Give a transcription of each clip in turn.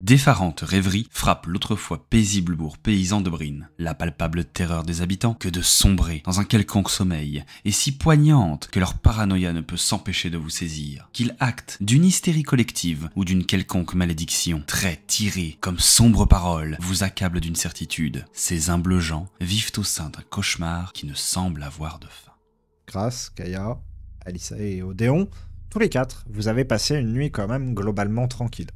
D'effarantes rêveries frappent l'autrefois paisible bourg paysan de Brine. La palpable terreur des habitants que de sombrer dans un quelconque sommeil est si poignante que leur paranoïa ne peut s'empêcher de vous saisir. Qu'ils actent d'une hystérie collective ou d'une quelconque malédiction, très tirée comme sombre parole, vous accablent d'une certitude. Ces humbles gens vivent au sein d'un cauchemar qui ne semble avoir de fin. Grace, Kaya, Alyssa et Odéon, tous les quatre, vous avez passé une nuit quand même globalement tranquille.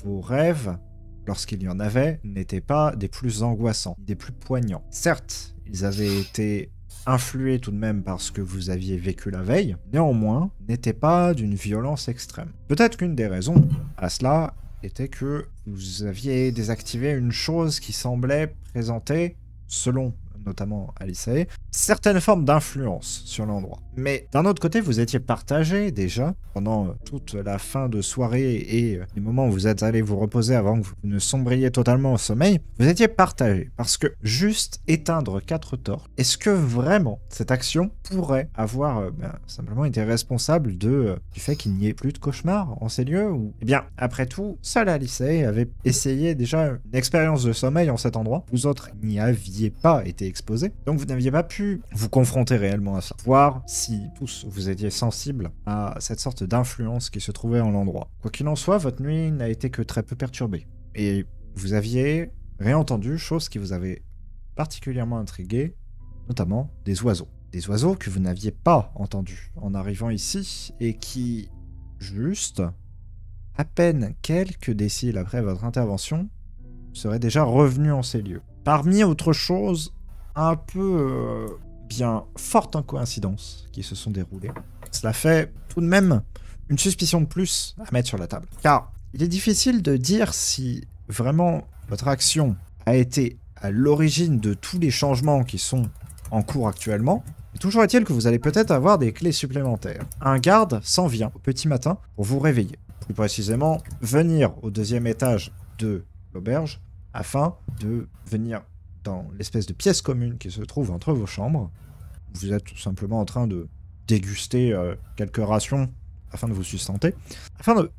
Vos rêves, lorsqu'il y en avait, n'étaient pas des plus angoissants, des plus poignants. Certes, ils avaient été influés tout de même par ce que vous aviez vécu la veille, néanmoins, n'étaient pas d'une violence extrême. Peut-être qu'une des raisons à cela était que vous aviez désactivé une chose qui semblait présenter, selon notamment Alyssa, certaines formes d'influence sur l'endroit. Mais d'un autre côté, vous étiez partagé déjà pendant toute la fin de soirée et les moments où vous êtes allé vous reposer avant que vous ne sombriez totalement au sommeil, vous étiez partagé parce que juste éteindre 4 torches, est-ce que vraiment cette action pourrait avoir simplement été responsable du fait qu'il n'y ait plus de cauchemars en ces lieux ou... Eh bien, après tout, seule Alyssa avait essayé déjà une expérience de sommeil en cet endroit. Vous autres n'y aviez pas été exposés, donc vous n'aviez pas pu vous confronter réellement à ça. Voir si tous vous étiez sensibles à cette sorte d'influence qui se trouvait en l'endroit. Quoi qu'il en soit, votre nuit n'a été que très peu perturbée. Et vous aviez réentendu, chose qui vous avait particulièrement intrigué, notamment des oiseaux. Des oiseaux que vous n'aviez pas entendus en arrivant ici et qui, juste, à peine quelques déciles après votre intervention, seraient déjà revenus en ces lieux. Parmi autres choses, un peu bien fortes en coïncidence qui se sont déroulées. Cela fait tout de même une suspicion de plus à mettre sur la table. Car il est difficile de dire si vraiment votre action a été à l'origine de tous les changements qui sont en cours actuellement. Mais toujours est-il que vous allez peut-être avoir des clés supplémentaires. Un garde s'en vient au petit matin pour vous réveiller. Plus précisément, venir au 2e étage de l'auberge afin de venir dans l'espèce de pièce commune qui se trouve entre vos chambres. Vous êtes tout simplement en train de déguster quelques rations afin de vous sustenter, afin de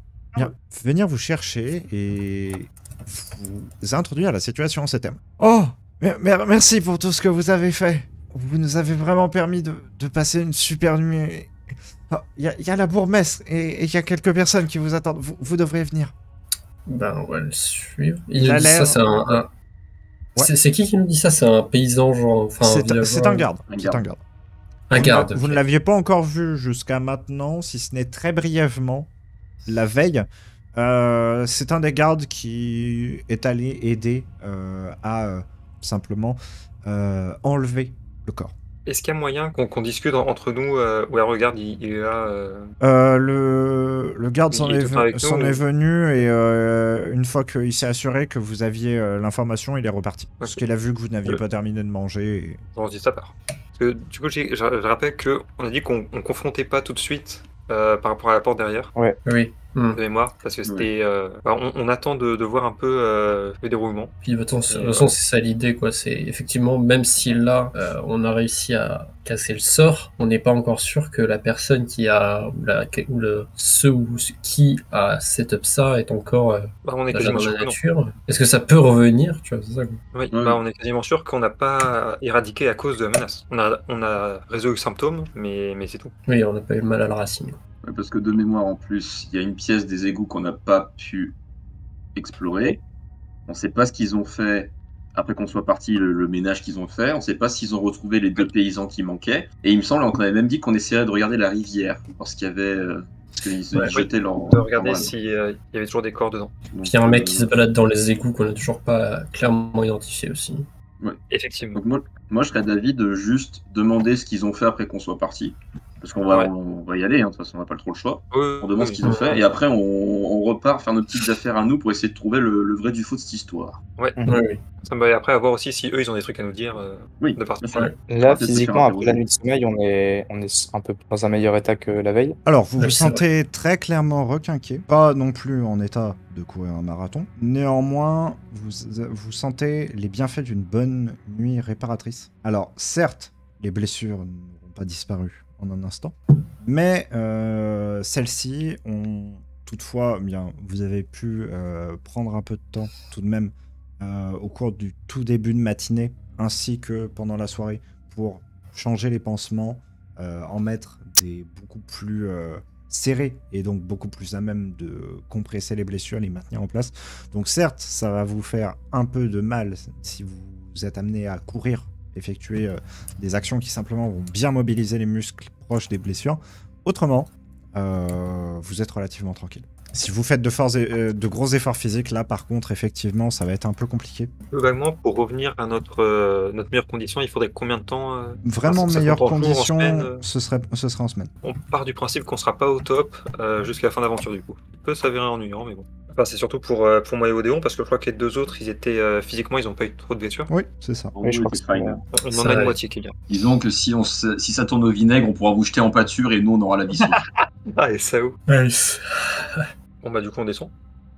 venir vous chercher et vous introduire à la situation en ces termes. Oh, merci pour tout ce que vous avez fait. Vous nous avez vraiment permis de passer une super nuit. Il y a la bourgmestre et il y a quelques personnes qui vous attendent. Vous devriez venir. Ben, on va le suivre. Ça, c'est un... Ouais. C'est qui me dit ça? C'est un paysan, genre... Enfin, c'est un garde. C'est un garde. Un garde. Vous ne l'aviez pas encore vu jusqu'à maintenant, si ce n'est très brièvement, la veille. C'est un des gardes qui est allé aider à simplement enlever le corps. Est-ce qu'il y a moyen qu'on discute entre nous ouais, regarde, il est là le garde s'en est venu et une fois qu'il s'est assuré que vous aviez l'information, il est reparti. Okay. Parce qu'il a vu que vous n'aviez pas terminé de manger. Et... On se dit ça part. Parce que du coup, je rappelle qu'on a dit qu'on confrontait pas tout de suite par rapport à la porte derrière. Ouais. Oui. De mémoire, parce que c'était... on attend de voir un peu le déroulement. Puis de toute façon, c'est ça l'idée, quoi. C'est effectivement, même si là, on a réussi à casser le sort, on n'est pas encore sûr que la personne qui a... qui a setup ça est encore on est quasiment dans la nature. Est-ce que ça peut revenir, tu vois, c'est ça, quoi. Oui, on est quasiment sûr qu'on n'a pas éradiqué à cause de la menace. On a résolu le symptôme, mais c'est tout. Oui, on n'a pas eu mal à la racine. Ouais, parce que de mémoire, en plus, il y a une pièce des égouts qu'on n'a pas pu explorer. On ne sait pas ce qu'ils ont fait après qu'on soit parti, le ménage qu'ils ont fait. On ne sait pas s'ils ont retrouvé les 2 paysans qui manquaient. Et il me semble qu'on avait même dit qu'on essaierait de regarder la rivière, parce qu'il y avait... parce qu'ils jetaient leur... De regarder s'il y avait toujours des corps dedans. Donc, puis il y a un mec qui se balade dans les égouts qu'on n'a toujours pas clairement identifié aussi. Ouais. Effectivement. Donc moi, je serais d'avis de juste demander ce qu'ils ont fait après qu'on soit parti. Parce qu'on va y aller, hein, de toute façon, on n'a pas trop le choix. On demande ce qu'ils ont fait, et après, on repart faire nos petites affaires à nous pour essayer de trouver le vrai du faux de cette histoire. Ouais. Oui. Ça me va après à voir aussi si eux, ils ont des trucs à nous dire de partir. Là, physiquement, après la nuit de sommeil, on est un peu dans un meilleur état que la veille. Alors, vous vous sentez très clairement requinqué, pas non plus en état de courir un marathon. Néanmoins, vous sentez les bienfaits d'une bonne nuit réparatrice. Alors, certes, les blessures n'auront pas disparu en un instant, mais celles-ci ont Toutefois, bien, vous avez pu prendre un peu de temps tout de même au cours du tout début de matinée, ainsi que pendant la soirée, pour changer les pansements, en mettre des beaucoup plus serrés et donc beaucoup plus à même de compresser les blessures, les maintenir en place. Donc certes, ça va vous faire un peu de mal si vous êtes amené à courir, effectuer des actions qui simplement vont bien mobiliser les muscles proches des blessures. Autrement, vous êtes relativement tranquille. Si vous faites de gros efforts physiques, là par contre, effectivement, ça va être un peu compliqué. Globalement, pour revenir à notre meilleure condition, il faudrait combien de temps Vraiment ça meilleure compte en jours, en condition, semaine, ce serait en semaine. On part du principe qu'on sera pas au top jusqu'à la fin d'aventure du coup. Ça peut s'avérer ennuyant, mais bon. Enfin, c'est surtout pour moi et Odéon, parce que je crois que les deux autres, ils étaient physiquement, ils ont pas eu trop de blessures. Oui, c'est ça. Oui, je crois que c'est fine. On en a une moitié qui est bien. Disons que si ça tourne au vinaigre, on pourra vous jeter en pâture et nous, on aura la vie sauve. Ah, et ça où? Nice. Bon bah du coup, on descend.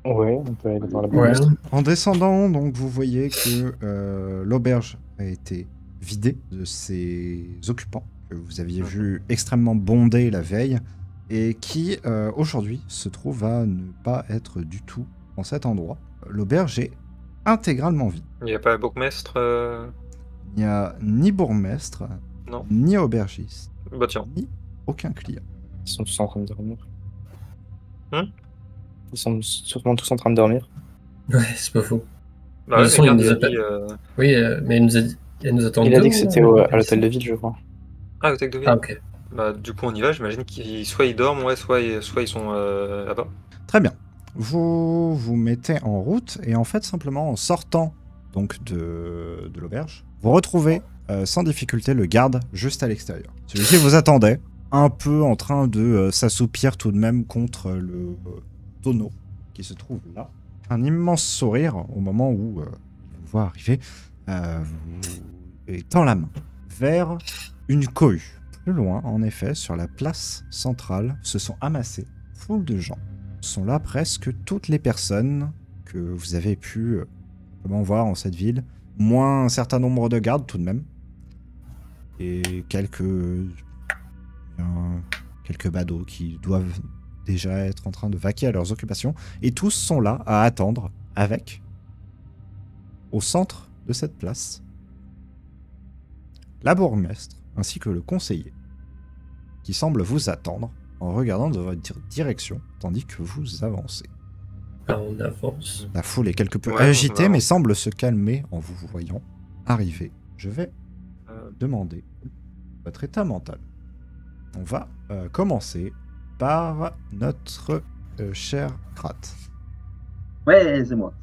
Ouais, on peut aller dans la Ouais. bonne. En descendant, donc, vous voyez que l'auberge a été vidée de ses occupants, que vous aviez vu extrêmement bondés la veille, et qui, aujourd'hui, se trouve à ne pas être du tout en cet endroit. L'auberge est intégralement vide. Il n'y a pas un bourgmestre Il n'y a ni bourgmestre, Non. ni aubergiste, Bah tiens. ni aucun client. Ils sont tous en train de dormir. Hein? Ils sont sûrement tous en train de dormir. Ouais, c'est pas faux. Bah, De ouais, toute façon, mais il garde nous a des pas- amis, Oui, mais elle nous attend. Il a dit que c'était à l'hôtel de ville, je crois. Ah, au Tech de Ville. Ah, ok. Bah du coup, on y va. J'imagine qu'ils soit ils dorment, ouais, soit ils sont là-bas. Très bien. Vous vous mettez en route et en fait simplement en sortant donc de l'auberge, vous retrouvez sans difficulté le garde juste à l'extérieur. Celui-ci vous attendait, un peu en train de s'assoupir tout de même contre le tonneau qui se trouve là. Un immense sourire au moment où il vous voit arriver, et tend la main vers une cohue. Plus loin, en effet, sur la place centrale, se sont amassés foule de gens. Sont là presque toutes les personnes que vous avez pu voir en cette ville, moins un certain nombre de gardes tout de même, et quelques badauds qui doivent déjà être en train de vaquer à leurs occupations, et tous sont là à attendre avec, au centre de cette place, la bourgmestre ainsi que le conseiller, qui semble vous attendre en regardant dans votre direction, tandis que vous avancez. Ah, on avance. La foule est quelque peu Ouais, agitée, on va- mais semble se calmer en vous voyant arriver. Je vais demander votre état mental. On va commencer par notre cher Krat. Ouais, c'est moi.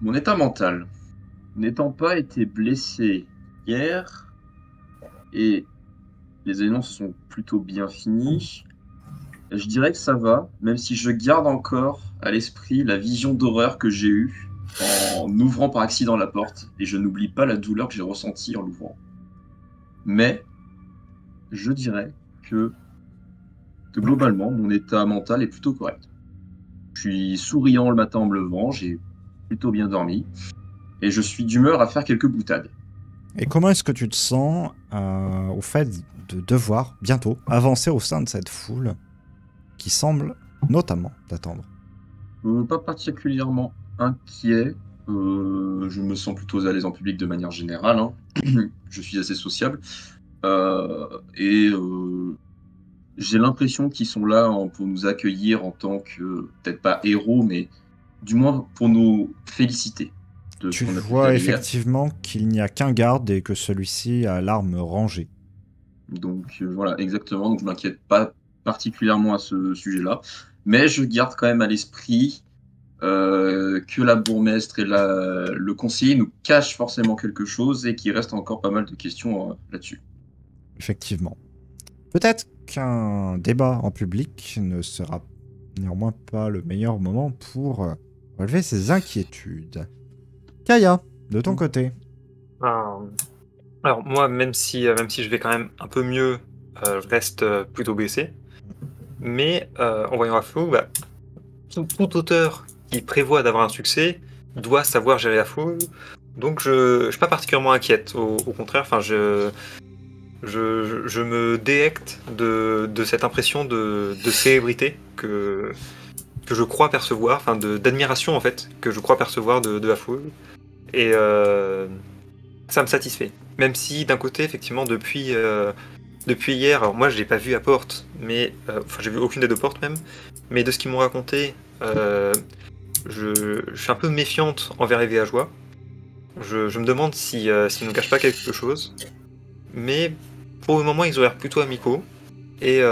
Mon état mental. N'étant pas été blessé hier, et les événements se sont plutôt bien finis, je dirais que ça va, même si je garde encore à l'esprit la vision d'horreur que j'ai eue en ouvrant par accident la porte, et je n'oublie pas la douleur que j'ai ressentie en l'ouvrant. Mais je dirais que globalement, mon état mental est plutôt correct. Je suis souriant le matin en me levant, j'ai plutôt bien dormi, et je suis d'humeur à faire quelques boutades. Et comment est-ce que tu te sens au fait de devoir bientôt avancer au sein de cette foule qui semble notamment t'attendre? Pas particulièrement inquiet. Je me sens plutôt à l'aise en public de manière générale. Hein. Je suis assez sociable. Et j'ai l'impression qu'ils sont là pour nous accueillir en tant que, peut-être pas héros, mais du moins pour nous féliciter. Tu vois effectivement qu'il n'y a qu'un garde et que celui-ci a l'arme rangée. Donc voilà, exactement. Donc je m'inquiète pas particulièrement à ce sujet-là. Mais je garde quand même à l'esprit que la bourgmestre et le conseiller nous cachent forcément quelque chose et qu'il reste encore pas mal de questions là-dessus. Effectivement. Peut-être qu'un débat en public ne sera néanmoins pas le meilleur moment pour relever ces inquiétudes. Kaya, de ton côté. Alors moi, même si je vais quand même un peu mieux, je reste plutôt blessé. Mais en voyant la foule, tout auteur qui prévoit d'avoir un succès doit savoir gérer la foule. Donc je suis pas particulièrement inquiète. Au contraire, Je me délecte de cette impression de célébrité que je crois percevoir, enfin d'admiration en fait, que je crois percevoir de la foule. Et ça me satisfait. Même si d'un côté, effectivement, depuis hier, alors moi je l'ai pas vu à porte, mais enfin j'ai vu aucune des deux portes même, mais de ce qu'ils m'ont raconté, je suis un peu méfiante envers les villageois. Je me demande s'ils nous cachent pas quelque chose, mais pour le moment ils ont l'air plutôt amicaux et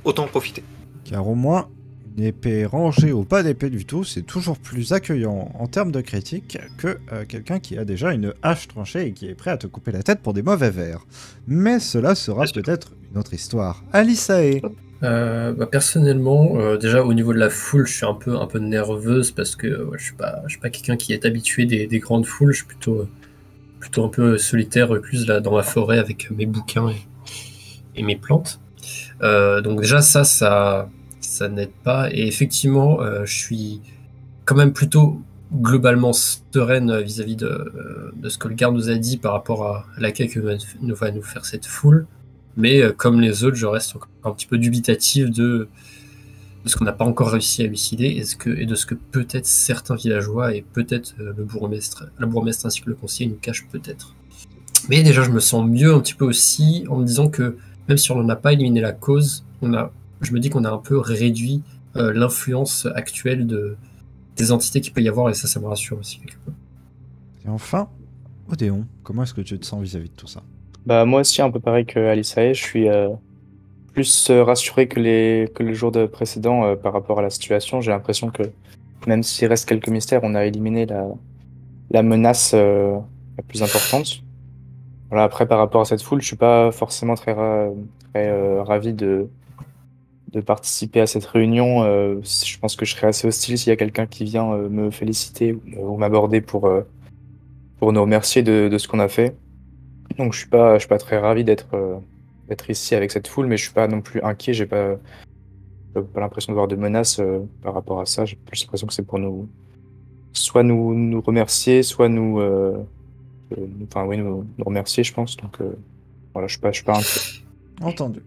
autant en profiter. Car au moins, une épée rangée ou pas d'épée du tout, c'est toujours plus accueillant en termes de critique que quelqu'un qui a déjà une hache tranchée et qui est prêt à te couper la tête pour des mauvais vers. Mais cela sera peut-être une autre histoire. Alisae. Personnellement, déjà au niveau de la foule, je suis un peu nerveuse parce que je suis pas quelqu'un qui est habitué des grandes foules. Je suis plutôt un peu solitaire, recluse là dans ma forêt avec mes bouquins et mes plantes. Donc déjà ça n'aide pas. Et effectivement, je suis quand même plutôt globalement sereine vis-à-vis de ce que le garde nous a dit par rapport à l'accueil que va nous faire cette foule. Mais comme les autres, je reste encore un petit peu dubitatif de ce qu'on n'a pas encore réussi à élucider et de ce que peut-être certains villageois et peut-être la bourgmestre ainsi que le conseiller nous cachent peut-être. Mais déjà, je me sens mieux un petit peu aussi en me disant que même si on n'en a pas éliminé la cause, je me dis qu'on a un peu réduit l'influence actuelle des entités qu'il peut y avoir et ça me rassure aussi quelque peu. Et enfin, Odéon, comment est-ce que tu te sens vis-à-vis de tout ça? Bah moi aussi un peu pareil que Alisae, je suis plus rassuré que le jour précédent par rapport à la situation. J'ai l'impression que même s'il reste quelques mystères, on a éliminé la menace la plus importante. Voilà, après par rapport à cette foule, je suis pas forcément très ravi de participer à cette réunion. Je pense que je serais assez hostile s'il y a quelqu'un qui vient me féliciter ou m'aborder pour nous remercier de ce qu'on a fait. Donc je suis pas très ravi d'être ici avec cette foule, mais je suis pas non plus inquiet. J'ai pas l'impression de voir de menaces par rapport à ça. J'ai plus l'impression que c'est pour nous remercier, soit nous remercier, je pense. Donc voilà, je suis pas inquiet. Entendu.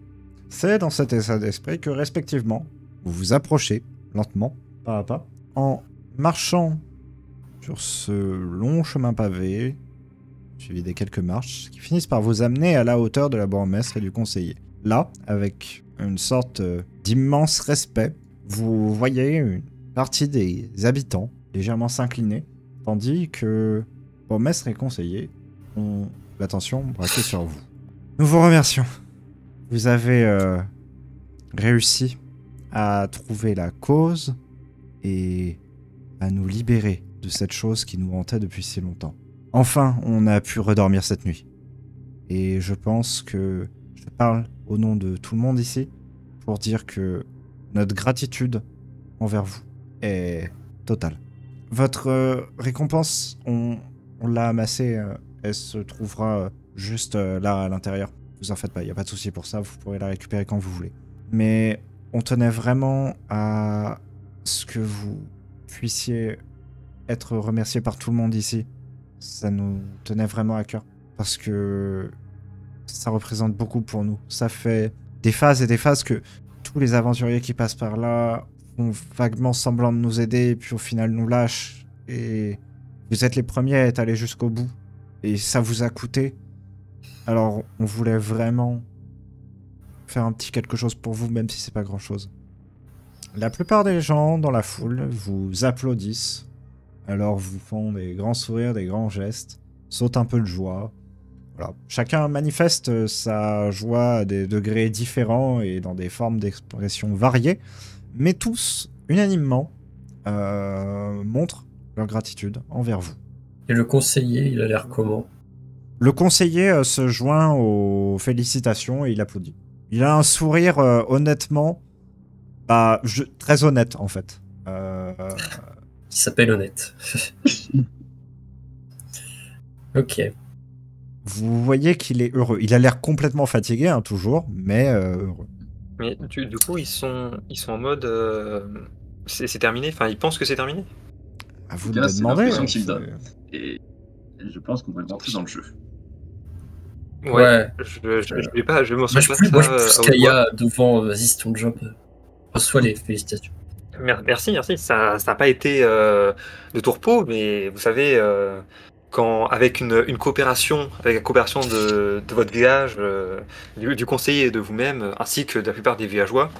C'est dans cet état d'esprit que respectivement, vous vous approchez lentement, pas à pas, en marchant sur ce long chemin pavé, suivi des quelques marches, qui finissent par vous amener à la hauteur de la bourgmestre et du conseiller. Là, avec une sorte d'immense respect, vous voyez une partie des habitants légèrement s'incliner, tandis que bourgmestre et conseiller ont l'attention braquée sur vous. Nous vous remercions. Vous avez réussi à trouver la cause et à nous libérer de cette chose qui nous hantait depuis si longtemps. Enfin, on a pu redormir cette nuit. Et je pense que je parle au nom de tout le monde ici pour dire que notre gratitude envers vous est totale. Votre récompense, on l'a amassée, elle se trouvera juste là à l'intérieur. Vous en faites pas, il n'y a pas de souci pour ça, vous pourrez la récupérer quand vous voulez. Mais on tenait vraiment à ce que vous puissiez être remercié par tout le monde ici. Ça nous tenait vraiment à cœur. Parce que ça représente beaucoup pour nous. Ça fait des phases et des phases que tous les aventuriers qui passent par là font vaguement semblant de nous aider, et puis au final nous lâchent. Et vous êtes les premiers à être allés jusqu'au bout. Et ça vous a coûté. Alors on voulait vraiment faire un petit quelque chose pour vous, même si c'est pas grand chose. La plupart des gens dans la foule vous applaudissent. Alors vous font des grands sourires, des grands gestes, sautent un peu de joie. Voilà. Chacun manifeste sa joie à des degrés différents et dans des formes d'expression variées, mais tous, unanimement, montrent leur gratitude envers vous. Et le conseiller, il a l'air comment? Le conseiller se joint aux félicitations et il applaudit. Il a un sourire honnêtement, très honnête en fait. Il s'appelle Honnête. Ok. Vous voyez qu'il est heureux. Il a l'air complètement fatigué, hein, toujours, mais heureux. Mais du coup, ils sont en mode... c'est terminé? Enfin, ils pensent que c'est terminé? À vous En de tout cas, me c'est demander. l'impression qu'il donne. Et je pense qu'on va rentrer dans le jeu. Ouais. Je vais pas, je me Moi, sens je pas pousse, ça moi, je pousse à haute voix. Kaya devant. Vas-y, c'est ton job. Reçois les félicitations. Merci. Ça n'a pas été de tout repos, mais vous savez, avec une coopération, avec la coopération de votre village, du conseiller et de vous-même, ainsi que de la plupart des villageois,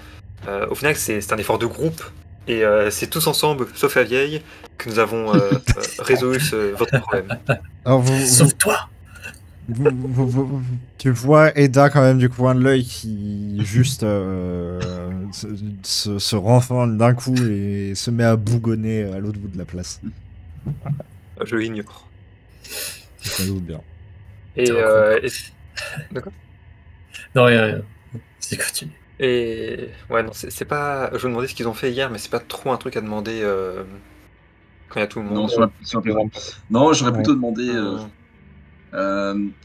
au final, c'est un effort de groupe. Et c'est tous ensemble, sauf la vieille, que nous avons résolu votre problème. Alors Sauve-toi! tu vois Eda quand même du coin de l'œil qui juste se renferme d'un coup et se met à bougonner à l'autre bout de la place. Je l'ignore. Je me doute bien. Et, D'accord. Non, rien. C'est continue. Et ouais, non, c'est pas. Je me demandais ce qu'ils ont fait hier, mais c'est pas trop un truc à demander quand il y a tout le monde. Non, non, j'aurais plutôt demandé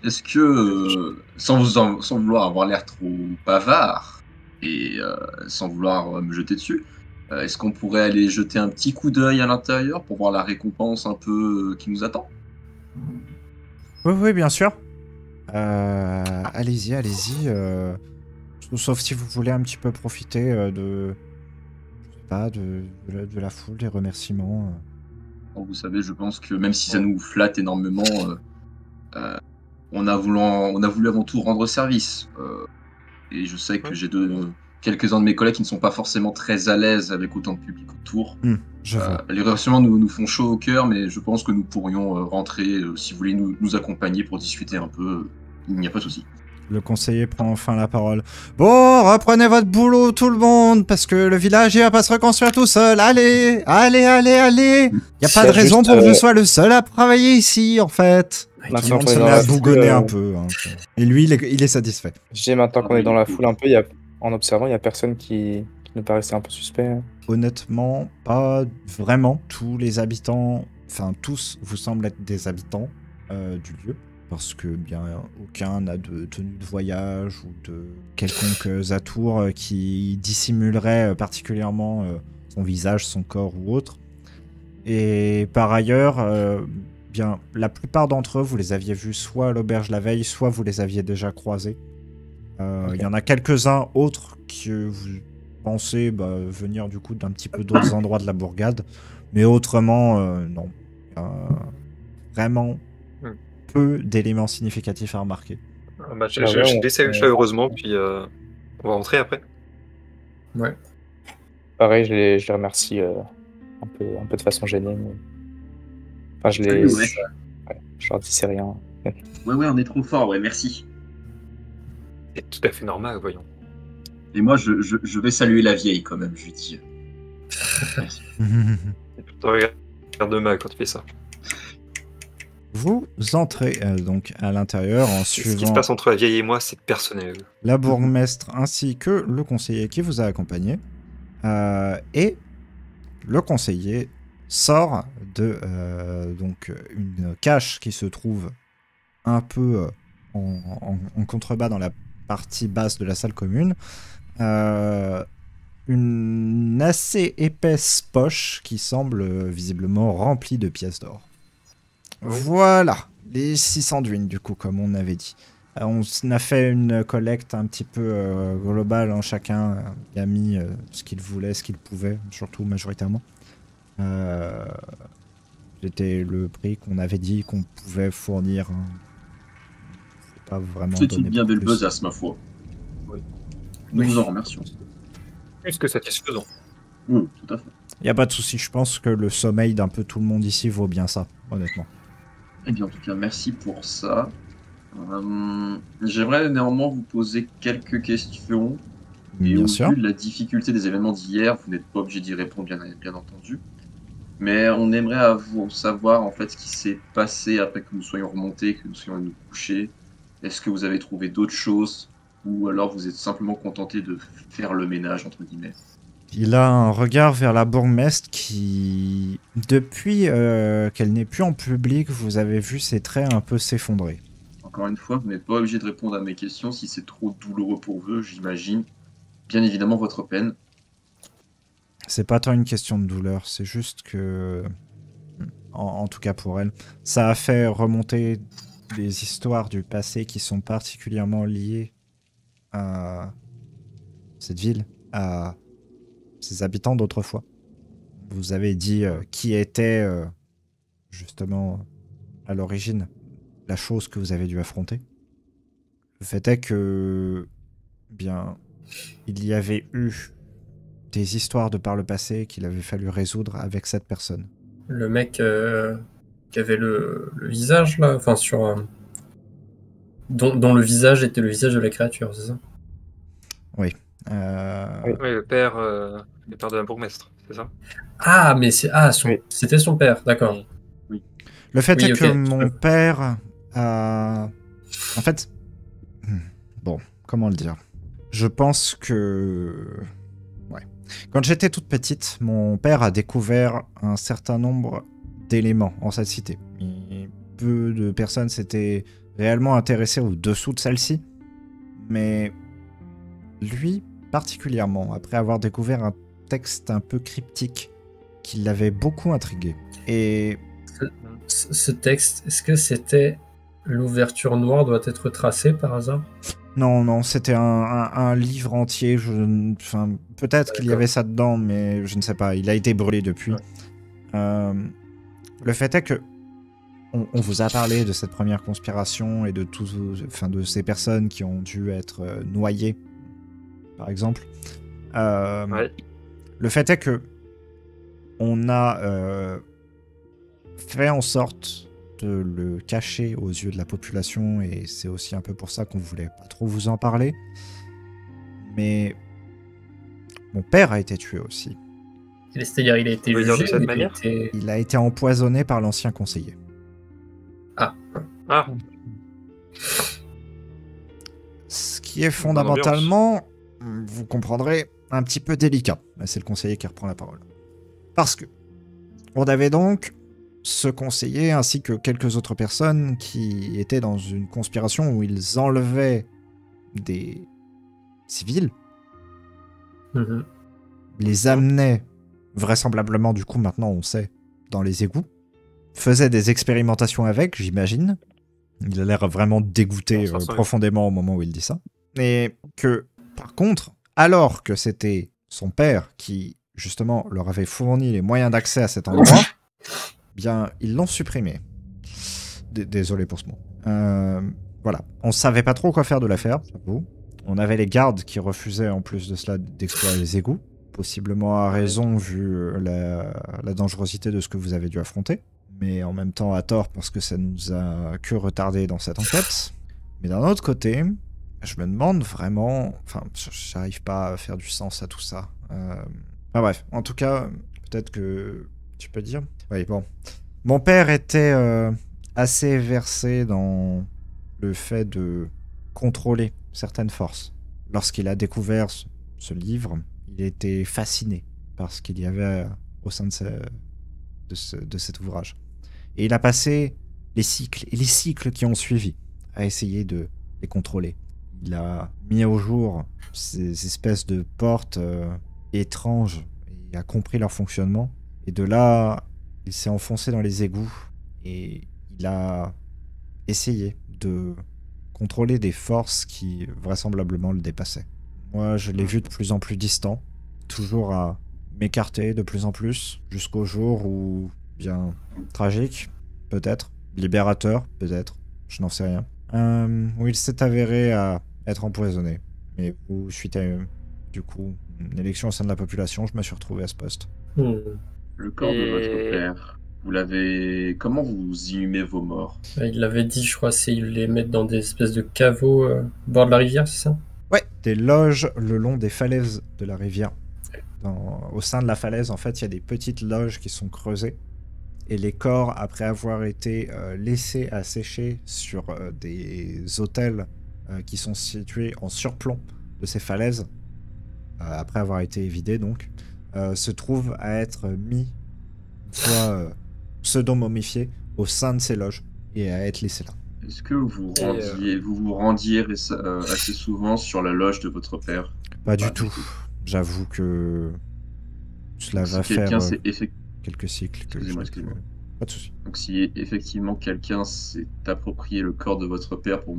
est-ce que, sans vouloir avoir l'air trop bavard et sans vouloir me jeter dessus, est-ce qu'on pourrait aller jeter un petit coup d'œil à l'intérieur pour voir la récompense un peu qui nous attend? Oui, bien sûr. Allez-y. Sauf si vous voulez un petit peu profiter de la foule, des remerciements. Bon, vous savez, je pense que même si ça nous flatte énormément, on a voulu avant tout rendre service. Et je sais que j'ai quelques-uns de mes collègues qui ne sont pas forcément très à l'aise avec autant de public autour. Je vois. Les remerciements nous font chaud au cœur, mais je pense que nous pourrions rentrer si vous voulez nous accompagner pour discuter un peu. Il n'y a pas de souci. Le conseiller prend enfin la parole. Bon, reprenez votre boulot tout le monde, parce que le village il va pas se reconstruire tout seul. Allez. Il n'y a pas de raison pour que je sois le seul à travailler ici, en fait. Tout le monde se met à bougonner un peu. Hein. Et lui, il est satisfait. J'ai maintenant qu'on est dans la foule un peu, en observant, il n'y a personne qui nous paraissait un peu suspect. Honnêtement, pas vraiment. Tous les habitants, enfin tous, vous semblent être des habitants du lieu. Parce que bien aucun n'a de tenue de voyage ou de quelconque atour qui dissimulerait particulièrement son visage, son corps ou autre. Et par ailleurs, bien la plupart d'entre eux, vous les aviez vus soit à l'auberge la veille, soit vous les aviez déjà croisés. Il y en a quelques-uns autres que vous pensez venir du coup d'un petit peu d'autres endroits de la bourgade, mais autrement, non. Vraiment peu d'éléments significatifs à remarquer. Je les salue chaleureusement, puis on va rentrer après. Ouais. Pareil, je les remercie un peu de façon gênée. Mais... Enfin, je leur dis c'est rien. Ouais, on est trop fort, ouais, merci. C'est tout à fait normal, voyons. Et moi, je vais saluer la vieille quand même, je lui dis. Merci. Regarde mal quand tu fais ça. Vous entrez donc à l'intérieur en suivant... Ce qui se passe entre la vieille et moi, c'est personnel. La bourgmestre ainsi que le conseiller qui vous a accompagné. Et le conseiller sort de donc une cache qui se trouve un peu en contrebas dans la partie basse de la salle commune. Une assez épaisse poche qui semble visiblement remplie de pièces d'or. Voilà, les 600 d'huile du coup, comme on avait dit. On a fait une collecte un petit peu globale, hein, chacun a mis ce qu'il voulait, ce qu'il pouvait, surtout majoritairement. C'était le prix qu'on avait dit qu'on pouvait fournir. Hein. C'est pas vraiment c'est une bien belle plus. besace, ma foi. Oui. Nous vous en remercions. Plus que satisfaisant. Tout à fait. Y a pas de souci, je pense que le sommeil d'un peu tout le monde ici vaut bien ça, honnêtement. Eh bien, en tout cas, merci pour ça. J'aimerais néanmoins vous poser quelques questions. Et Bien au sûr. vu de la difficulté des événements d'hier, vous n'êtes pas obligé d'y répondre, bien entendu. Mais on aimerait savoir en fait ce qui s'est passé après que nous soyons remontés, que nous soyons nous coucher. Est-ce que vous avez trouvé d'autres choses ou alors vous êtes simplement contenté de faire le ménage, entre guillemets? Il a un regard vers la bourgmestre qui, depuis qu'elle n'est plus en public, vous avez vu ses traits un peu s'effondrer. Encore une fois, vous n'êtes pas obligé de répondre à mes questions si c'est trop douloureux pour vous, j'imagine. Bien évidemment, votre peine. C'est pas tant une question de douleur, c'est juste que, en tout cas pour elle, ça a fait remonter des histoires du passé qui sont particulièrement liées à cette ville, à ses habitants d'autrefois. Vous avez dit qui était justement à l'origine la chose que vous avez dû affronter. Le fait est que, bien, il y avait eu des histoires de par le passé qu'il avait fallu résoudre avec cette personne. Le mec qui avait le visage là, enfin sur dont le visage était le visage de la créature, c'est ça? Oui. Oui, le père de la bourgmestre, c'est ça? Ah, mais Oui. c'était son père, d'accord. Le fait Oui, est ok, que je mon peux. père a... En fait... Bon, comment le dire? Je pense que... Ouais. Quand j'étais toute petite, mon père a découvert un certain nombre d'éléments en cette cité. Et peu de personnes s'étaient réellement intéressées au-dessous de celle-ci. Mais lui, particulièrement, après avoir découvert un texte un peu cryptique qui l'avait beaucoup intrigué. Et... Ce texte, est-ce que c'était l'ouverture noire doit être tracée par hasard? Non, c'était un livre entier. Enfin, peut-être qu'il y D'accord. avait ça dedans, mais je ne sais pas. Il a été brûlé depuis. Ouais. Le fait est que on vous a parlé de cette première conspiration et de de ces personnes qui ont dû être noyées, par exemple. Ouais. Le fait est que on a fait en sorte de le cacher aux yeux de la population, et c'est aussi un peu pour ça qu'on voulait pas trop vous en parler. Mais mon père a été tué aussi. C'est-à-dire, il a été Tu veux dire de jugé, cette il a manière? été... Il a été empoisonné par l'ancien conseiller. Ah, Ce qui est Bonne fondamentalement, vous comprendrez, un petit peu délicat. C'est le conseiller qui reprend la parole. Parce que on avait donc ce conseiller ainsi que quelques autres personnes qui étaient dans une conspiration où ils enlevaient des civils, Mhm. les amenaient vraisemblablement, du coup maintenant on sait, dans les égouts, faisaient des expérimentations avec, j'imagine. Il a l'air vraiment dégoûté Non, ça ressemble. profondément au moment où il dit ça. Et que, par contre, alors que c'était son père qui, justement, leur avait fourni les moyens d'accès à cet endroit, bien, ils l'ont supprimé. Désolé pour ce mot. Voilà. On savait pas trop quoi faire de l'affaire, j'avoue. On avait les gardes qui refusaient, en plus de cela, d'explorer les égouts. Possiblement à raison, vu la dangerosité de ce que vous avez dû affronter. Mais en même temps à tort, parce que ça nous a que retardé dans cette enquête. Mais d'un autre côté, je me demande vraiment... Enfin, j'arrive pas à faire du sens à tout ça. Enfin bref, en tout cas, peut-être que tu peux dire. Oui, bon. Mon père était assez versé dans le fait de contrôler certaines forces. Lorsqu'il a découvert ce livre, il était fasciné par ce qu'il y avait au sein de cet ouvrage. Et il a passé les cycles et les cycles qui ont suivi à essayer de les contrôler. Il a mis au jour ces espèces de portes étranges et a compris leur fonctionnement. Et de là, il s'est enfoncé dans les égouts et il a essayé de contrôler des forces qui vraisemblablement le dépassaient. Moi, je l'ai vu de plus en plus distant, toujours à m'écarter de plus en plus, jusqu'au jour où, bien, tragique, peut-être, libérateur, peut-être, je n'en sais rien, où il s'est avéré à être empoisonné. Et où, suite à, du coup, une élection au sein de la population, je me suis retrouvé à ce poste. Hmm. Le corps de votre père, vous l'avez... Comment vous inhumez vos morts? Il l'avait dit, je crois, c'est ils les mettent dans des espèces de caveaux au bord de la rivière, c'est ça? Ouais, des loges le long des falaises de la rivière. Au sein de la falaise, en fait, il y a des petites loges qui sont creusées. Et les corps, après avoir été laissés à sécher sur des autels qui sont situés en surplomb de ces falaises, après avoir été vidés donc, se trouvent à être mis, soit pseudo-momifiés, au sein de ces loges et à être laissés là. Est-ce que vous vous rendiez assez souvent sur la loge de votre père? Pas du tout. J'avoue que cela va faire quelques cycles. Excusez-moi. Pas de souci. Donc si effectivement quelqu'un s'est approprié le corps de votre père pour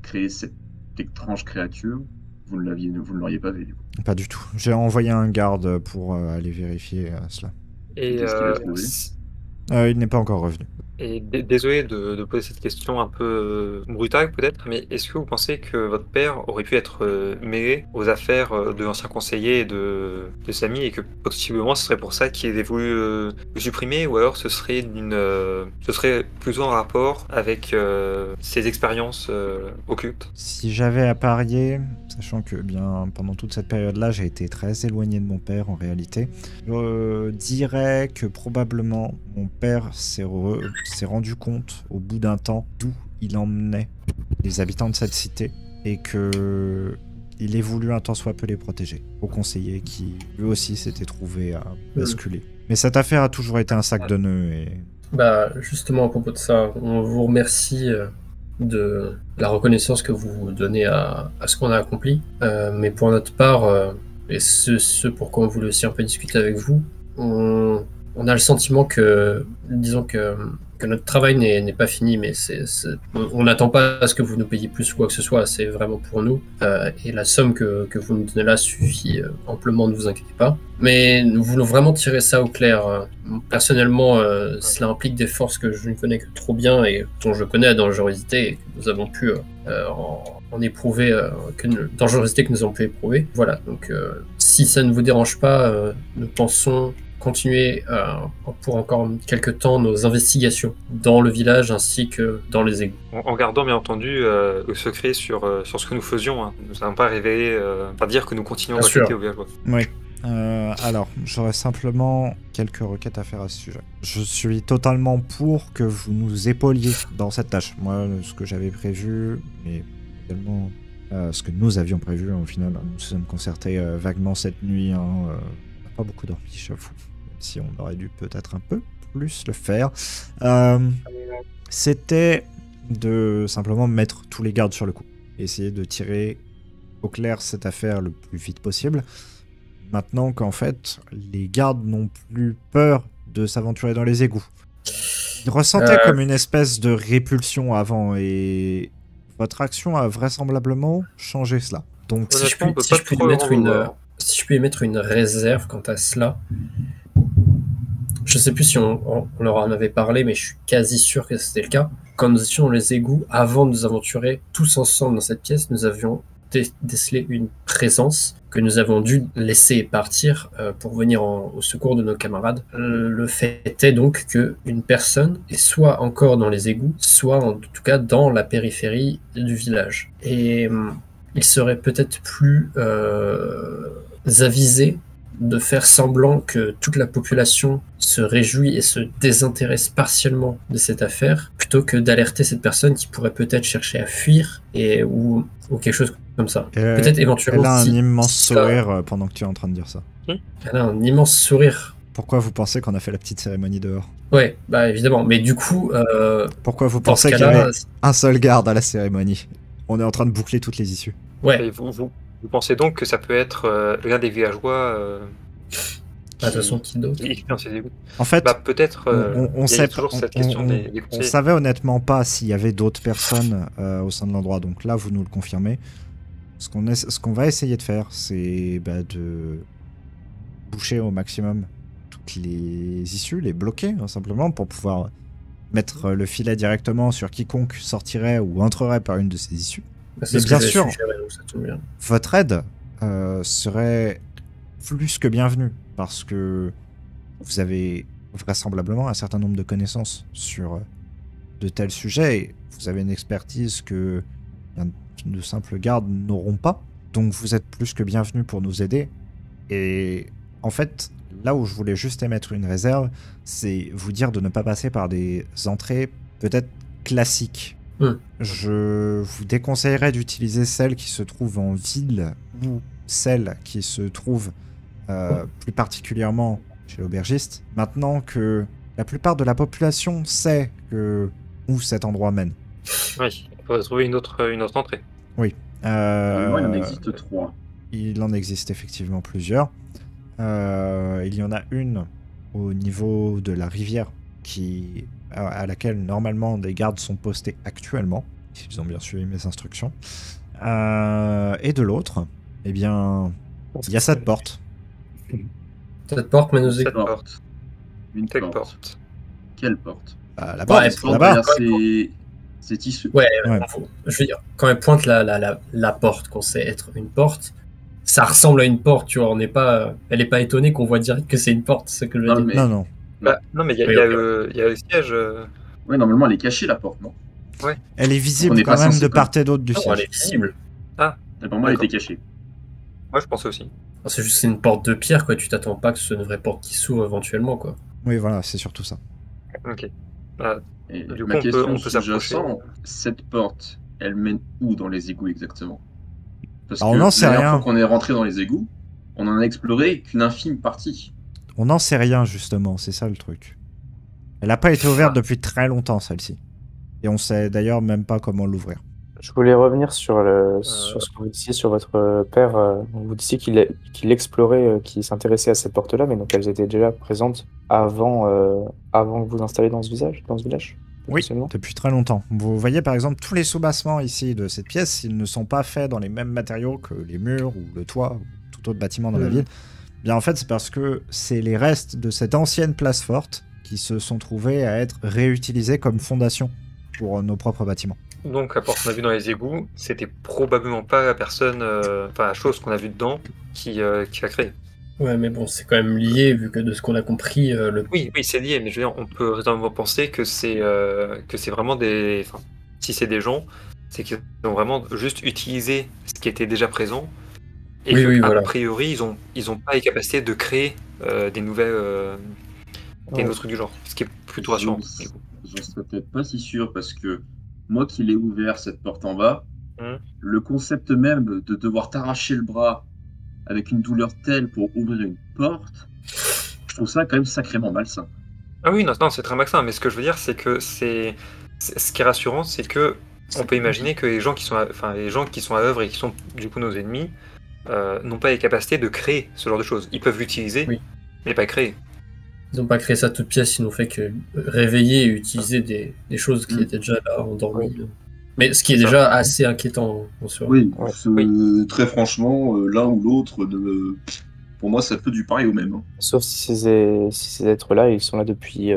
créer cette étrange créature, vous ne l'auriez pas vu. Du coup. Pas du tout. J'ai envoyé un garde pour aller vérifier cela. Et Qu'est-ce qu'il a trouvé Il n'est pas encore revenu. désolé de poser cette question un peu brutale peut-être, mais est-ce que vous pensez que votre père aurait pu être mêlé aux affaires de l'ancien conseiller et de Samy, et que possiblement ce serait pour ça qu'il ait voulu le supprimer, ou alors ce serait plutôt en rapport avec ses expériences occultes? Si j'avais à parier, sachant que bien pendant toute cette période-là, j'ai été très éloigné de mon père en réalité, je dirais que probablement mon père s'est rendu compte au bout d'un temps d'où il emmenait les habitants de cette cité et que il ait voulu un tant soit peu les protéger. Au conseiller qui lui aussi s'était trouvé à basculer. Mais cette affaire a toujours été un sac de nœuds et... Bah, justement, à propos de ça, on vous remercie de la reconnaissance que vous donnez à ce qu'on a accompli. Mais pour notre part, et ce pourquoi on voulait aussi un peu discuter avec vous, on a le sentiment que, disons que notre travail n'est pas fini, mais on n'attend pas à ce que vous nous payiez plus ou quoi que ce soit, c'est vraiment pour nous. Et la somme que vous nous donnez là suffit amplement, ne vous inquiétez pas. Mais nous voulons vraiment tirer ça au clair. Personnellement, cela implique des forces que je ne connais que trop bien et dont je connais la dangerosité et que nous avons pu en éprouver, dangerosité que nous avons pu éprouver. Voilà, donc si ça ne vous dérange pas, nous pensons continuer pour encore quelques temps nos investigations dans le village ainsi que dans les égouts. En gardant bien entendu le secret sur ce que nous faisions. Hein. Nous n'allons pas révéler, pas dire que nous continuons d'enquêter au villageois. Oui. Alors, j'aurais simplement quelques requêtes à faire à ce sujet. Je suis totalement pour que vous nous épauliez dans cette tâche. Moi, ce que j'avais prévu, mais également ce que nous avions prévu, au final, nous nous sommes concertés vaguement cette nuit. On n'a pas beaucoup dormi, j'avoue. Même si on aurait dû peut-être un peu plus le faire. C'était de simplement mettre tous les gardes sur le coup. Essayer de tirer au clair cette affaire le plus vite possible. Maintenant qu'en fait, les gardes n'ont plus peur de s'aventurer dans les égouts. Ils ressentaient comme une espèce de répulsion avant et votre action a vraisemblablement changé cela. Donc, si je peux émettre une réserve quant à cela, je sais plus si on leur en avait parlé, mais je suis quasi sûr que c'était le cas. Quand nous étions dans les égouts, avant de nous aventurer tous ensemble dans cette pièce, nous avions décelé une présence que nous avons dû laisser partir pour venir au secours de nos camarades. Le fait est donc qu'une personne est soit encore dans les égouts, soit en tout cas dans la périphérie du village. Et il serait peut-être plus avisé de faire semblant que toute la population se réjouit et se désintéresse partiellement de cette affaire, plutôt que d'alerter cette personne qui pourrait peut-être chercher à fuir ou quelque chose comme ça. Peut-être éventuellement. Elle a un immense sourire pendant que tu es en train de dire ça. Elle a un immense sourire. Pourquoi vous pensez qu'on a fait la petite cérémonie dehors? Ouais, bah évidemment. Mais du coup. Pourquoi vous pensez qu'il y avait un seul garde à la cérémonie? On est en train de boucler toutes les issues. Ouais. Et vous pensez donc que ça peut être l'un des villageois de toute façon, qui d'autre? En fait, peut-être. On on savait honnêtement pas s'il y avait d'autres personnes au sein de l'endroit. Donc là, vous nous le confirmez. Ce qu'on va essayer de faire, c'est de boucher au maximum toutes les issues, les bloquer, hein, simplement, pour pouvoir mettre le filet directement sur quiconque sortirait ou entrerait par une de ces issues. Mais bien sûr, votre aide serait plus que bienvenue, parce que vous avez vraisemblablement un certain nombre de connaissances sur de tels sujets, et vous avez une expertise que de simples gardes n'auront pas. Donc vous êtes plus que bienvenue pour nous aider. Et en fait, là où je voulais juste émettre une réserve, c'est vous dire de ne pas passer par des entrées peut-être classiques. Je vous déconseillerais d'utiliser celles qui se trouvent en ville ou celles qui se trouvent plus particulièrement chez l'aubergiste, maintenant que la plupart de la population sait où cet endroit mène. Oui, il faudrait trouver une autre entrée. Oui. Il en existe 3. Il en existe effectivement plusieurs. Il y en a une au niveau de la rivière à laquelle normalement des gardes sont postés actuellement, s'ils ont bien suivi mes instructions. Et de l'autre, eh bien, il y a cette porte. Cette porte mène aux Cette égouts. porte. Une Quelle porte. porte? Quelle porte? La Ouais, porte, elle plante là-bas. Derrière ces tissus. Ouais, Ouais. je veux dire, quand elle pointe la porte, qu'on sait être une porte, ça ressemble à une porte, tu vois. Elle est pas étonnée qu'on voit direct que c'est une porte, c'est ce que je veux Non, dire. mais- Non, non. Non, mais il y a, Oui, il y a ok. le- il y a le siège. Ouais, normalement, elle est cachée, la porte, non? Elle est On visible n'est quand pas même censé de part et d'autre du Non, elle siège. est visible. Et pour moi, elle D'accord. était cachée. Moi, je pensais aussi. C'est juste une porte de pierre, quoi. Tu t'attends pas que ce soit une vraie porte qui s'ouvre éventuellement, quoi. Oui, voilà, c'est surtout ça. Ok. Bah, Et Du ma coup, on peut question s'approcher. sous-jacente, cette porte, elle mène où dans les égouts exactement? Parce Alors, que on n'en sait la dernière rien. fois qu'on est rentré dans les égouts, on en a exploré qu'une infime partie. On n'en sait rien, justement, c'est ça le truc. Elle n'a pas été ouverte depuis très longtemps, celle-ci. Et on sait d'ailleurs même pas comment l'ouvrir. Je voulais revenir sur ce que vous disiez sur votre père. Vous disiez qu'il explorait, qu'il s'intéressait à cette porte-là, mais donc elles étaient déjà présentes avant que vous vous installiez dans ce village, Oui, potentiellement. depuis très longtemps. Vous voyez par exemple tous les soubassements ici de cette pièce, ils ne sont pas faits dans les mêmes matériaux que les murs ou le toit ou tout autre bâtiment dans la ville. Bien en fait, c'est parce que c'est les restes de cette ancienne place forte qui se sont trouvés à être réutilisés comme fondation pour nos propres bâtiments. Donc, la porte qu'on a vue dans les égouts, c'était probablement pas la personne, enfin la chose qu'on a vue dedans qui l'a créée. Ouais, mais bon, c'est quand même lié, vu que de ce qu'on a compris, Oui, c'est lié, mais je veux dire, on peut raisonnablement penser que c'est vraiment des. Enfin, si c'est des gens, c'est qu'ils ont vraiment juste utilisé ce qui était déjà présent. Et Oui, que, oui, a voilà. priori, ils ont pas les capacités de créer des nouvelles. Des nouveaux trucs du genre. Ce qui est plutôt rassurant. du coup. J'en serais peut-être pas si sûr parce que moi qui l'ai ouvert cette porte en bas, le concept même de devoir t'arracher le bras avec une douleur telle pour ouvrir une porte, je trouve ça quand même sacrément malsain. Ah oui, non, c'est très maxin, mais ce que je veux dire, c'est que ce qui est rassurant, c'est que on peut imaginer que les gens qui sont à l'œuvre et qui sont du coup nos ennemis n'ont pas les capacités de créer ce genre de choses. Ils peuvent l'utiliser, Oui. mais pas créer. Ils n'ont pas créé ça toute pièce, ils n'ont fait que réveiller et utiliser des choses qui étaient déjà là, endormies. Mais ce qui est C'est ça. déjà assez inquiétant en soi. Oui, Ouais. très franchement, l'un ou l'autre, pour moi, ça peut du pareil au même. Hein. Sauf si ces êtres-là, ils sont là depuis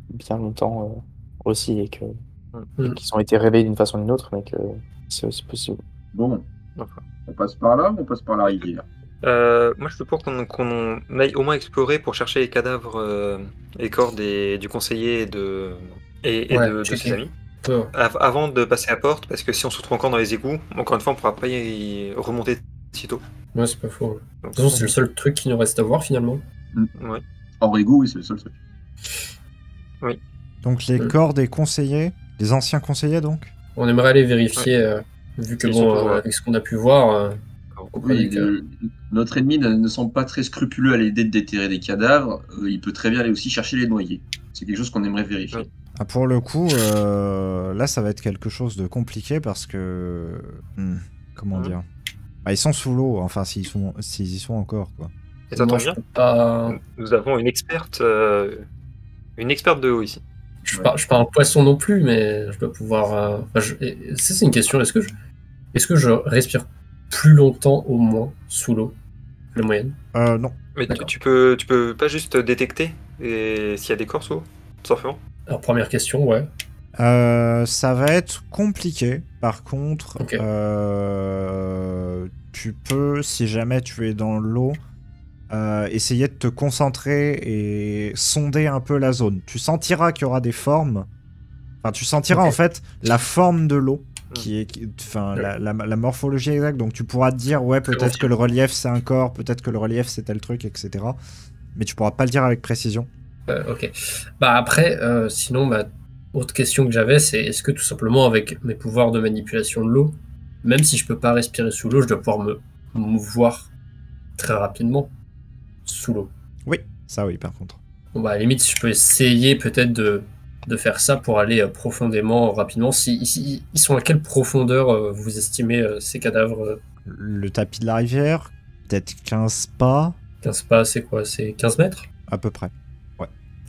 bien longtemps aussi et qu'ils ont été réveillés d'une façon ou d'une autre, mais que c'est aussi possible. Bon, Enfin. on passe par là ou on passe par la rivière? Moi, je suis pour qu'on aille au moins explorer pour chercher les cadavres, les corps du conseiller et de ses checker. amis. Ouais. Avant de passer à la porte, parce que si on se retrouve encore dans les égouts, encore une fois, on pourra pas y remonter sitôt. Ouais, c'est pas faux. De Donc, toute façon, c'est le seul truc qui nous reste à voir finalement. ouais. Hors égout, oui, c'est le seul truc. Donc les corps des conseillers, des anciens conseillers donc. On aimerait aller vérifier, vu que Ils sont toujours là. avec ce qu'on a pu voir, on Oui, croyait que... notre ennemi ne semble pas très scrupuleux à l'idée de déterrer des cadavres. Il peut très bien aller aussi chercher les noyés. C'est quelque chose qu'on aimerait vérifier. Oui. Ah, pour le coup, là ça va être quelque chose de compliqué parce que... comment dire, bah, ils sont sous l'eau, enfin s'ils y sont encore quoi. Et ça Moi, tombe je bien, peux pas... nous avons une experte de l'eau ici. Je suis pas un poisson non plus, mais je dois pouvoir... Ça, c'est une question. Est-ce que je respire plus longtemps au moins sous l'eau, la moyenne? Non. Mais D'accord. tu peux pas juste détecter s'il y a des corps sous l'eau, tout simplement. Alors, première question, ouais. Ça va être compliqué. Par contre, Ok. tu peux, si jamais tu es dans l'eau, essayer de te concentrer et sonder un peu la zone. Tu sentiras qu'il y aura des formes. Enfin, tu sentiras Ok. en fait la forme de l'eau, Ouais. la morphologie exacte. Donc tu pourras te dire, ouais, peut-être que le relief c'est un corps, peut-être que le relief c'est tel truc, etc. Mais tu pourras pas le dire avec précision. Ok. Bah après, sinon, autre question que j'avais, c'est est-ce que tout simplement avec mes pouvoirs de manipulation de l'eau, même si je peux pas respirer sous l'eau, je dois pouvoir me mouvoir très rapidement sous l'eau. Oui, ça oui, par contre. Bon, à la limite, si je peux essayer peut-être de faire ça pour aller profondément, rapidement. Ils sont à quelle profondeur vous estimez ces cadavres? Le tapis de la rivière, peut-être 15 pas, 15 pas, c'est quoi? C'est 15 mètres? à peu près.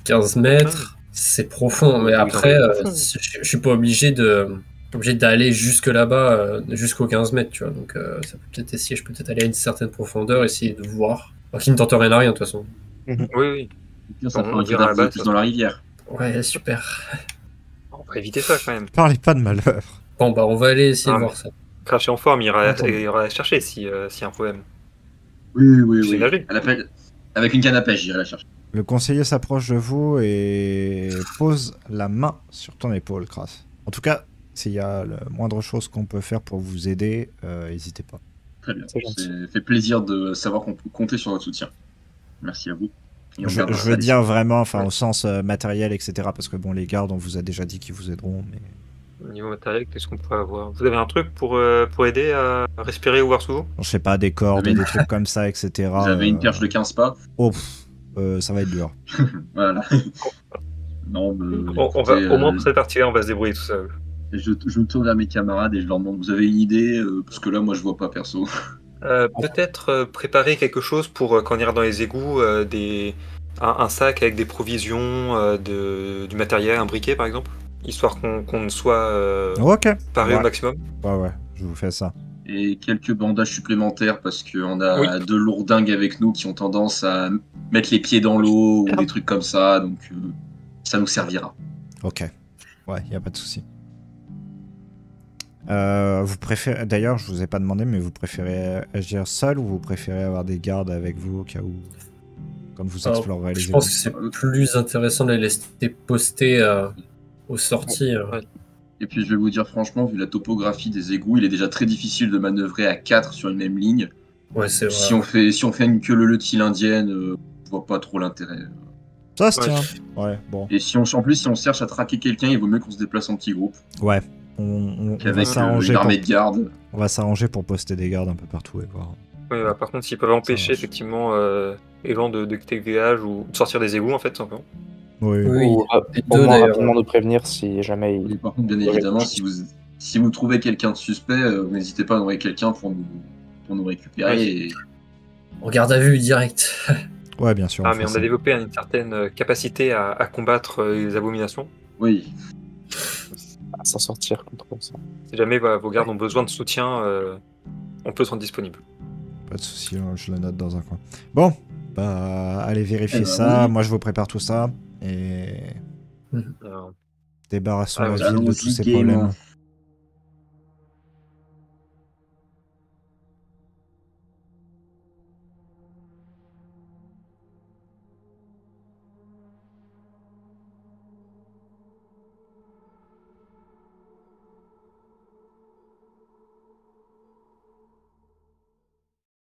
15 mètres, c'est profond, mais Oui, après, non, mais profond. je suis pas obligé d'aller jusque là-bas, jusqu'aux 15 mètres, tu vois. Donc, ça peut peut-être essayer, je peux peut-être aller à une certaine profondeur, essayer de voir. Alors, qui ne tente rien à rien, de toute façon. Oui, oui. Au pire, ça On fera un dira cadavre là-bas, plus ça dans se- la rivière. Ouais, super. On va éviter ça quand même. Parlez pas de malheur. Bon, bah, on va aller essayer Ah, de mais- voir ça. Cracher en forme, Attends. il ira chercher s'il y a un problème. Oui, Tu sais oui. nager. Avec une canne à pêche, j'irai la chercher. Le conseiller s'approche de vous et pose la main sur ton épaule, Kras. En tout cas, s'il y a la moindre chose qu'on peut faire pour vous aider, n'hésitez pas. Très bien. C'est gentil. Ça fait plaisir de savoir qu'on peut compter sur votre soutien. Merci à vous. Et on Je gardera veux ça dire vraiment, enfin, Ouais. au sens matériel, etc. Parce que bon, les gardes, on vous a déjà dit qu'ils vous aideront, mais... Au niveau matériel, qu'est-ce qu'on pourrait avoir? Vous avez un truc pour aider à respirer ou voir sous l'eau? Je sais pas, des cordes, Vous avez des une- trucs comme ça, etc. Vous avez une perche de 15 pas. Oh, ça va être dur. Voilà. Non, mais, On va, écoutez, au moins pour cette partie-là, on va se débrouiller tout seul. je me tourne vers mes camarades et je leur demande, vous avez une idée parce que là, moi, je vois pas perso. Peut-être préparer quelque chose pour quand on ira dans les égouts, un sac avec des provisions, du matériel, un briquet par exemple, histoire qu'on soit Ok. paré Ouais. au maximum. Ouais, je vous fais ça. Et quelques bandages supplémentaires parce qu'on a Oui. deux lourdingues avec nous qui ont tendance à mettre les pieds dans l'eau ou des trucs comme ça, donc ça nous servira. Ok. Ouais, y a pas de souci. Vous préférez... D'ailleurs, je vous ai pas demandé, mais vous préférez agir seul ou vous préférez avoir des gardes avec vous au cas où... Quand vous Alors, explorerez les je égouts. pense que c'est plus intéressant de les laisser poster aux sorties. Ouais. Et puis je vais vous dire franchement, vu la topographie des égouts, il est déjà très difficile de manœuvrer à 4 sur une même ligne. Ouais, c'est vrai. Si on fait une queue leu de file indienne, je vois pas trop l'intérêt. Ça se Ouais. tient. Ouais, bon. Et en plus, si on cherche à traquer quelqu'un, il vaut mieux qu'on se déplace en petit groupe Ouais. On va qu'avec s'arranger une pour... armée de gardes. On va s'arranger pour poster des gardes un peu partout et voir. Ouais, bah, par contre, s'ils peuvent empêcher marche. effectivement les gens de quitter le village ou de sortir des égouts en fait, simplement. Oui. Oui, Ou les au deux moins d'ailleurs. rapidement nous prévenir si jamais Et il... par contre, bien évidemment, si vous trouvez quelqu'un de suspect, n'hésitez pas à envoyer quelqu'un pour nous récupérer. Ouais. Et... On garde à vue direct. Ouais, bien sûr. Ah, fait mais on ça. a développé une certaine capacité à combattre les abominations. Oui, à s'en sortir contre ça. Si jamais vos gardes ont besoin de soutien, on peut se rendre disponible. Pas de souci, je le note dans un coin. Bon, bah allez vérifier Eh ben, ça. oui. Moi, je vous prépare tout ça et Alors, débarrassons Ah, la oui, ville de allons-y, tous ces game. problèmes.